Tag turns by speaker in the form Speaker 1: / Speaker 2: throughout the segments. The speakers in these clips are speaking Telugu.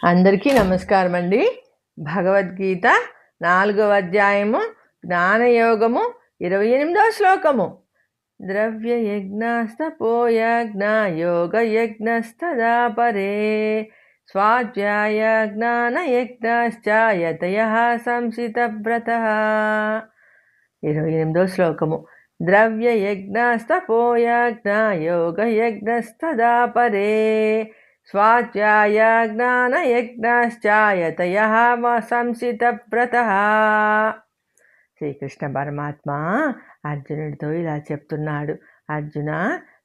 Speaker 1: అందరికీ నమస్కారం అండి. భగవద్గీత 4వ అధ్యాయము జ్ఞానయోగము 28వ శ్లోకము. ద్రవ్యయజ్ఞస్తపోయజ్ఞ యోగయజ్ఞస్తదా పరే స్వాధ్యాయ జ్ఞానయజ్ఞశ్చ యతయః సంసితవ్రతః. 28వ శ్లోకము. ద్రవ్యయజ్ఞస్తపోయజ్ఞ యోగయజ్ఞస్తదా పరే స్వాధ్యాయ జ్ఞానయజ్ఞశ్చ యతయః సంసితవ్రతః. శ్రీకృష్ణ పరమాత్మ అర్జునుడితో ఇలా చెప్తున్నాడు. అర్జున,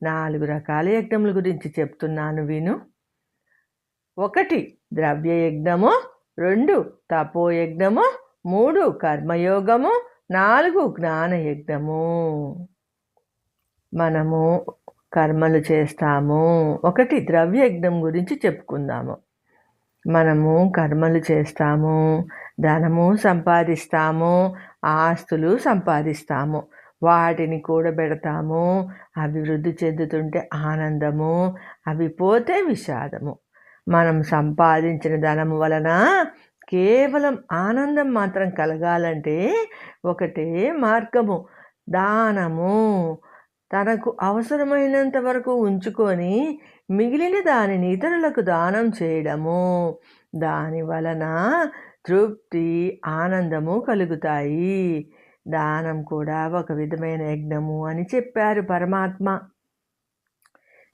Speaker 1: 4 రకాల యజ్ఞముల గురించి చెప్తున్నాను విను. 1 ద్రవ్యయజ్ఞము, 2 తపోయజ్ఞము, 3 కర్మయోగము, 4 జ్ఞానయజ్ఞము. మనము కర్మలు చేస్తాము. 1 ద్రవ్యయజ్ఞం గురించి చెప్పుకుందాము. మనము కర్మలు చేస్తాము, ధనము సంపాదిస్తాము, ఆస్తులు సంపాదిస్తాము, వాటిని కూడబెడతాము. అవి వృద్ధి చెందుతుంటే ఆనందము, అవి పోతే విషాదము. మనం సంపాదించిన ధనము వలన కేవలం ఆనందం మాత్రం కలగాలంటే ఒకటే మార్గము, దానము. తనకు అవసరమైనంత వరకు ఉంచుకొని మిగిలిన దానిని ఇతరులకు దానం చేయడము. దాని వలన తృప్తి, ఆనందము కలుగుతాయి. దానం కూడా ఒక విధమైన యజ్ఞము అని చెప్పారు పరమాత్మ.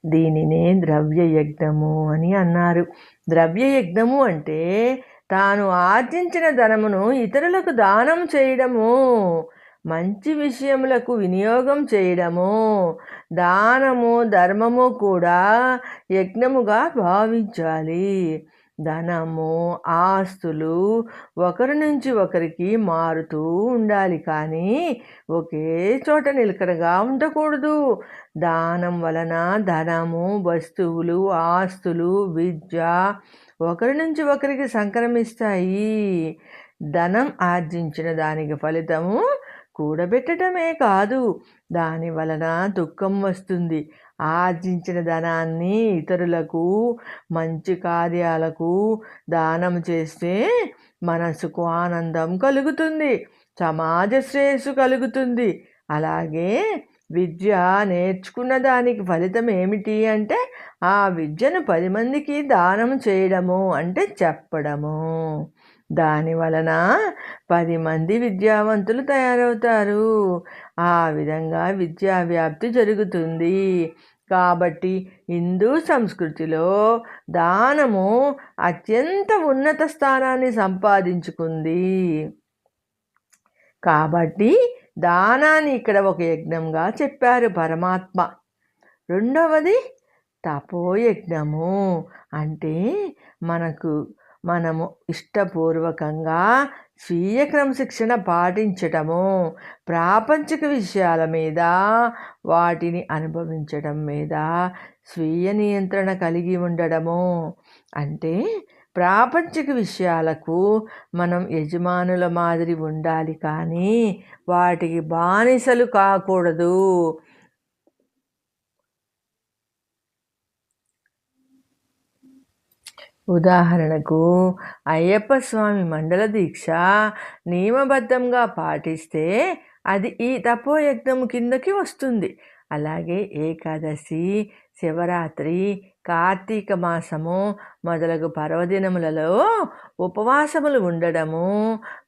Speaker 1: దీనినే ద్రవ్యయజ్ఞము అని అన్నారు. ద్రవ్యయజ్ఞము అంటే తాను ఆర్జించిన ధనమును ఇతరులకు దానం చేయడము, మంచి విషయములకు వినియోగం చేయడము. దానము, ధర్మము కూడా యజ్ఞముగా భావించాలి. ధనము, ఆస్తులు ఒకరి నుంచి ఒకరికి మారుతూ ఉండాలి, కానీ ఒకే చోట నిలకడగా ఉండకూడదు. దానం వలన ధనము, వస్తువులు, ఆస్తులు, విద్య ఒకరి నుంచి ఒకరికి సంక్రమిస్తాయి. ధనం ఆర్జించిన దానికి ఫలితము కూడబెట్టడమే కాదు, దాని వలన దుఃఖం వస్తుంది. ఆర్జించిన ధనాన్ని ఇతరులకు, మంచి కార్యాలకు దానం చేస్తే మనసుకు ఆనందం కలుగుతుంది, సమాజ శ్రేయస్సు కలుగుతుంది. అలాగే విద్య నేర్చుకున్న దానికి ఫలితం ఏమిటి అంటే ఆ విద్యను 10 మందికి దానం చేయడము, అంటే చెప్పడము. దాని వలన 10 మంది విద్యావంతులు తయారవుతారు. ఆ విధంగా విద్యా వ్యాప్తి జరుగుతుంది. కాబట్టి హిందూ సంస్కృతిలో దానము అత్యంత ఉన్నత స్థానాన్ని సంపాదించుకుంది. కాబట్టి దానాన్ని ఇక్కడ ఒక యజ్ఞంగా చెప్పారు పరమాత్మ. 2వది తపోయజ్ఞము. అంటే మనము ఇష్టపూర్వకంగా స్వీయ క్రమశిక్షణ పాటించటము, ప్రాపంచిక విషయాల మీద, వాటిని అనుభవించడం మీద స్వీయ నియంత్రణ కలిగి ఉండడము. అంటే ప్రాపంచిక విషయాలకు మనం యజమానుల మాదిరి ఉండాలి, కానీ వాటికి బానిసలు కాకూడదు. ఉదాహరణకు అయ్యప్ప స్వామి మండల దీక్ష నియమబద్ధంగా పాటిస్తే అది ఈ తపోయజ్ఞం కిందకి వస్తుంది. అలాగే ఏకాదశి, శివరాత్రి, కార్తీక మాసము మొదలగు పర్వదినములలో ఉపవాసములు ఉండడము,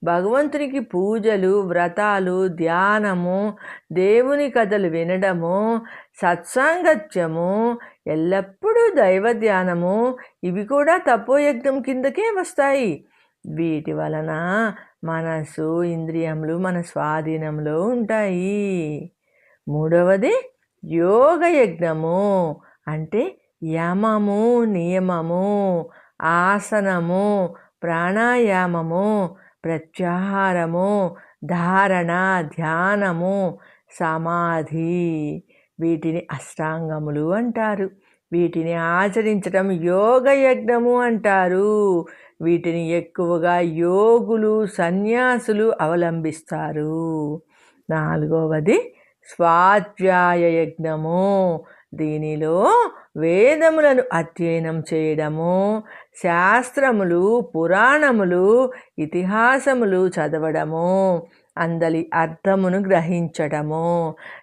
Speaker 1: భగవంతునికి పూజలు, వ్రతాలు, ధ్యానము, దేవుని కథలు వినడము, సత్సాంగత్యము, ఎల్లప్పుడూ దైవ ధ్యానము, ఇవి కూడా తపోయజ్ఞం కిందకే వస్తాయి. వీటి వలన మనసు, ఇంద్రియములు మన స్వాధీనంలో ఉంటాయి. 3వది యోగయజ్ఞము. అంటే యమము, నియమము, ఆసనము, ప్రాణాయామము, ప్రత్యాహారము, ధారణ, ధ్యానము, సమాధి, వీటిని అష్టాంగములు అంటారు. వీటిని ఆచరించడం యోగయజ్ఞము అంటారు. వీటిని ఎక్కువగా యోగులు, సన్యాసులు అవలంబిస్తారు. 4వది స్వాధ్యాయ యజ్ఞము. దీనిలో వేదములను అధ్యయనం చేయడము, శాస్త్రములు, పురాణములు, ఇతిహాసములు చదవడము, అందలి అర్థమును గ్రహించడము,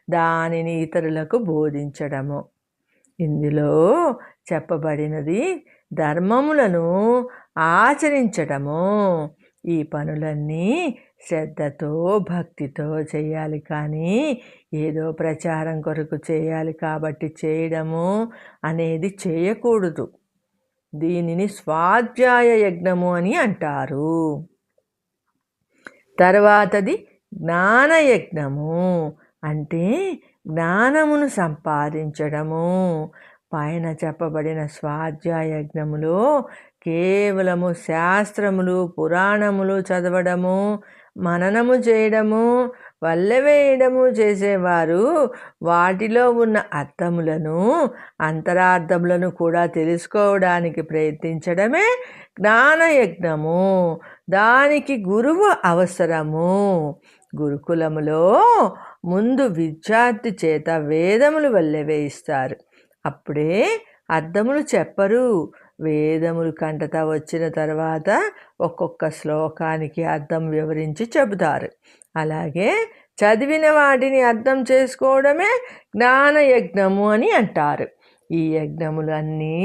Speaker 1: దానిని ఇతరులకు బోధించడము. ఇందులో చెప్పబడినది ధర్మములను ఆచరించడము. ఈ పనులన్నీ శ్రద్ధతో, భక్తితో చేయాలి, కానీ ఏదో ప్రచారం కొరకు చేయాలి కాబట్టి చేయడము అనేది చేయకూడదు. దీనిని స్వాధ్యాయ యజ్ఞము అని అంటారు. తర్వాతది జ్ఞానయజ్ఞము, అంటే జ్ఞానమును సంపాదించడము. పైన చెప్పబడిన స్వాధ్యాయ యజ్ఞములో కేవలము శాస్త్రములు, పురాణములు చదవడము, మననము చేయడము, వల్లెవేయడము చేసేవారు వాటిలో ఉన్న అర్థములను, అంతరార్థములను కూడా తెలుసుకోవడానికి ప్రయత్నించడమే జ్ఞానయజ్ఞము. దానికి గురువు అవసరము. గురుకులములో ముందు విద్యార్థి చేత వేదములు వల్లెవేయిస్తారు, అప్పుడే అర్థములు చెప్పరు. వేదములు కంటత వచ్చిన తర్వాత ఒక్కొక్క శ్లోకానికి అర్థం వివరించి చెబుతారు. అలాగే చదివిన వాటిని అర్థం చేసుకోవడమే జ్ఞానయజ్ఞము అని అంటారు. ఈ యజ్ఞములన్నీ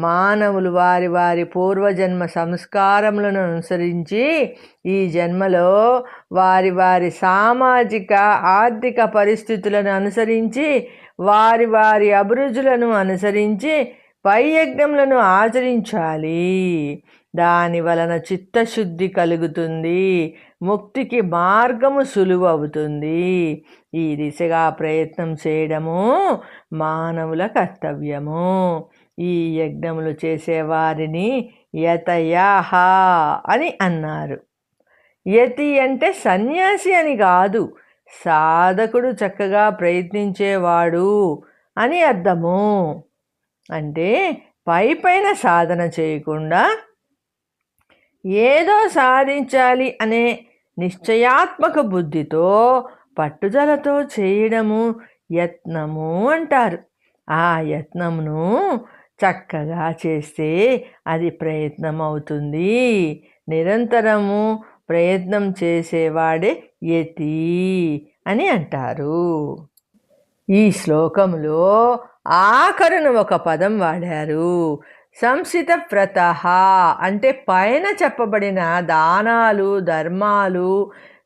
Speaker 1: మానవులు వారి వారి పూర్వజన్మ సంస్కారములను అనుసరించి ఈ జన్మలో వారి వారి సామాజిక ఆర్థిక పరిస్థితులను అనుసరించి వారి వారి అభిరుచులను అనుసరించి పై యజ్ఞములను ఆచరించాలి. దాని వలన చిత్తశుద్ధి కలుగుతుంది, ముక్తికి మార్గము సులువు అవుతుంది. ఈ దిశగా ప్రయత్నం చేయడము మానవుల కర్తవ్యము. ఈ యజ్ఞములు చేసేవారిని యతయాహ అని అన్నారు. యతి అంటే సన్యాసి అని కాదు, సాధకుడు చక్కగా ప్రయత్నించేవాడు అని అర్థము. అంటే పైపైన సాధన చేయకుండా ఏదో సాధించాలి అనే నిశ్చయాత్మక బుద్ధితో, పట్టుదలతో చేయడము యత్నము అంటారు. ఆ యత్నమును చక్కగా చేస్తే అది ప్రయత్నం అవుతుంది. నిరంతరము ప్రయత్నం చేసేవాడే యతి అని అంటారు. ఈ శ్లోకములో ఆఖరున ఒక పదం వాడారు, సంసిత వ్రతః. అంటే పైన చెప్పబడిన దానాలు, ధర్మాలు,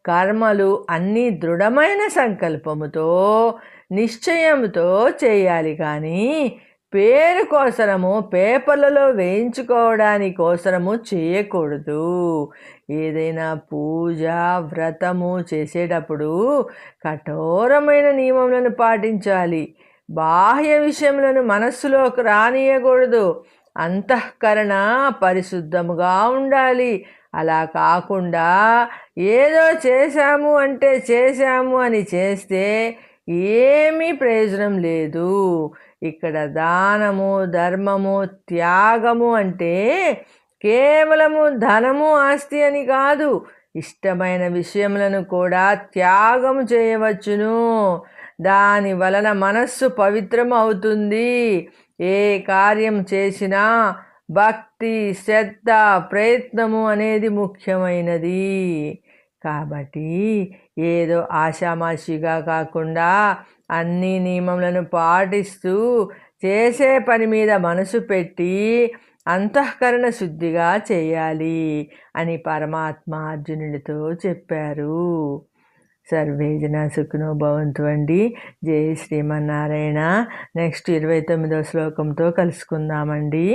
Speaker 1: కర్మలు అన్నీ దృఢమైన సంకల్పముతో, నిశ్చయముతో చేయాలి, కానీ పేరు కోసరము, పేపర్లలో వేయించుకోవడానికి కోసరము చేయకూడదు. ఏదైనా పూజ, వ్రతము చేసేటప్పుడు కఠోరమైన నియమములను పాటించాలి. బాహ్య విషయములను మనస్సులోకి రానియకూడదు. అంతఃకరణ పరిశుద్ధముగా ఉండాలి. అలా కాకుండా ఏదో చేశాము అంటే చేశాము అని చేస్తే ఏమీ ప్రయోజనం లేదు. ఇక్కడ దానము, ధర్మము, త్యాగము అంటే కేవలము ధనము, ఆస్తి అని కాదు, ఇష్టమైన విషయములను కూడా త్యాగం చేయవచ్చును. దాని వలన మనస్సు పవిత్రం అవుతుంది. ఏ కార్యం చేసినా భక్తి, శ్రద్ధ, ప్రయత్నము అనేది ముఖ్యమైనది. కాబట్టి ఏదో ఆషామాషిగా కాకుండా అన్ని నియమములను పాటిస్తూ చేసే పని మీద మనసు పెట్టి అంతఃకరణ శుద్ధిగా చేయాలి అని పరమాత్మ అర్జునుడితో చెప్పారు. సర్వే జన సుఖినో భవంతు అండి. జై శ్రీమన్నారాయణ. నెక్స్ట్ 29వ శ్లోకంతో కలుసుకుందామండి.